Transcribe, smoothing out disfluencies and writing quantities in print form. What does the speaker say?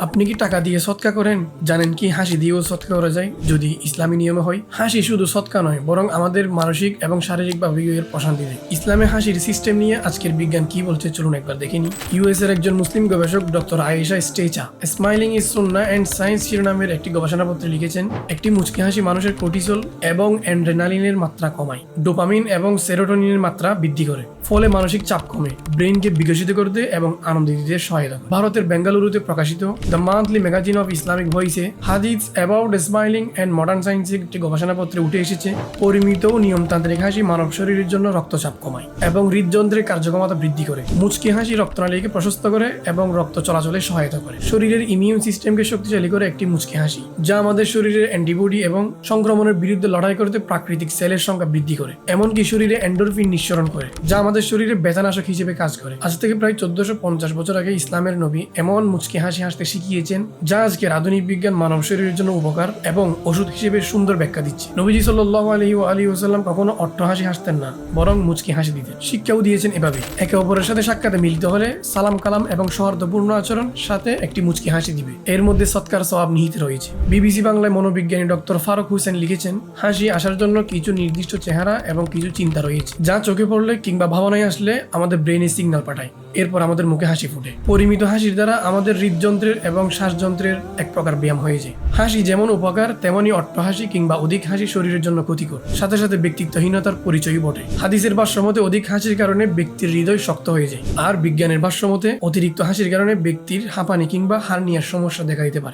আপনি কি টাকা দিয়ে সৎকা করেন? জানেন কি হাসি দিয়েও সৎকা করা যায় যদি ইসলামী নিয়মে হয়? হাসি শুধু সৎকা নয়, বরং আমাদের মানসিক এবং শারীরিকভাবে এর প্রশান্তি দেয়। ইসলামে হাসির সিস্টেম নিয়ে আজকের বিজ্ঞান কি বলছে চলুন একবার দেখে নিই। ইউএস এর একজন মুসলিম গবেষক doctor Ayesha স্টেচা smiling is Sunnah and science শিরোনামের একটি গবেষণাপত্রে লিখেছেন, একটি মুচকি হাসি মানুষের কর্টিসল এবং অ্যাড্রেনালিনের মাত্রা কমায়, ডোপামিন এবং সেরোটোনিনের মাত্রা বৃদ্ধি করে, ফলে মানসিক চাপ কমে, ব্রেইনকে বিকশিত করতে এবং আনন্দ দিতে সহায়তা করে। ভারতের বেঙ্গালুরুতে প্রকাশিত the monthly magazine of Islamic ভয়েসে হাদিস অ্যাবাউট স্মাইলিং অ্যান্ড মডার্ন সায়েন্সের একটি গবেষণাপত্রে উঠে এসেছে, পরিমিত ও নিয়মতান্ত্রিক হাসি মানব শরীরের জন্য রক্তচাপ কমায় এবং হৃদযন্ত্রের কার্যক্ষমতা বৃদ্ধি করে। মুচকি হাসি রক্তনালীকে প্রশস্ত করে এবং রক্ত চলাচলে সহায়তা করে। শরীরের ইমিউন সিস্টেমকে শক্তিশালী করে একটি মুচকি হাসি, যা আমাদের শরীরের অ্যান্টিবডি এবং সংক্রমণের বিরুদ্ধে লড়াই করতে প্রাকৃতিক সেলের সংখ্যা বৃদ্ধি করে। এমনকি শরীরে এন্ডোরফিন নিঃসরণ করে, যা আমাদের শরীরে ব্যথানাশক হিসেবে কাজ করে। আজ থেকে প্রায় 1450 বছর আগে ইসলামের নবী এমন মুচকি হাসি হাসতে শিখিয়েছেন, যা আজকের আধুনিক বিজ্ঞান মানব শরীরের জন্য উপকার এবং ওষুধ হিসেবে সুন্দর ব্যাখ্যা দিচ্ছে। নবীজি সাল্লাল্লাহু আলাইহি ওয়াসাল্লাম কখনো অট্ট হাসি হাসতেন না, বরং মুচকি হাসি দিতেন। শিক্ষাও দিয়েছেন এভাবে: একে অপরের সাথে সাক্ষাতে মিলিত হলে সালাম কালাম এবং সৌহার্দ্যপূর্ণ আচরণ সাথে একটি মুচকি হাসি দিবে। এর মধ্যে সৎকার সওয়াব নিহিত রয়েছে। বিবিসি বাংলায় মনোবিজ্ঞানী ডক্টর ফারুক হোসেন লিখেছেন, হাসি আসার জন্য কিছু নির্দিষ্ট চেহারা এবং কিছু চিন্তা রয়েছে, যা চোখে পড়লে কিংবা ভাবনায় আসলে আমাদের ব্রেনে সিগন্যাল পাঠায়, এরপর আমাদের মুখে হাসি ফুটে। পরিমিত হাসির দ্বারা আমাদের হৃদযন্ত্রের এবং শ্বাসযন্ত্রের এক প্রকার ব্যায়াম হয়ে যায়। হাসি যেমন উপকার, তেমনি অট্ট হাসি কিংবা অধিক হাসি শরীরের জন্য ক্ষতিকর, সাথে সাথে ব্যক্তিত্বহীনতার পরিচয়ই বটে। হাদিসের ভাষ্যমতে অধিক হাসির কারণে ব্যক্তির হৃদয় শক্ত হয়ে যায়, আর বিজ্ঞানের ভাষ্যমতে অতিরিক্ত হাসির কারণে ব্যক্তির হাঁপানি কিংবা হার্নিয়ার সমস্যা দেখা দিতে পারে।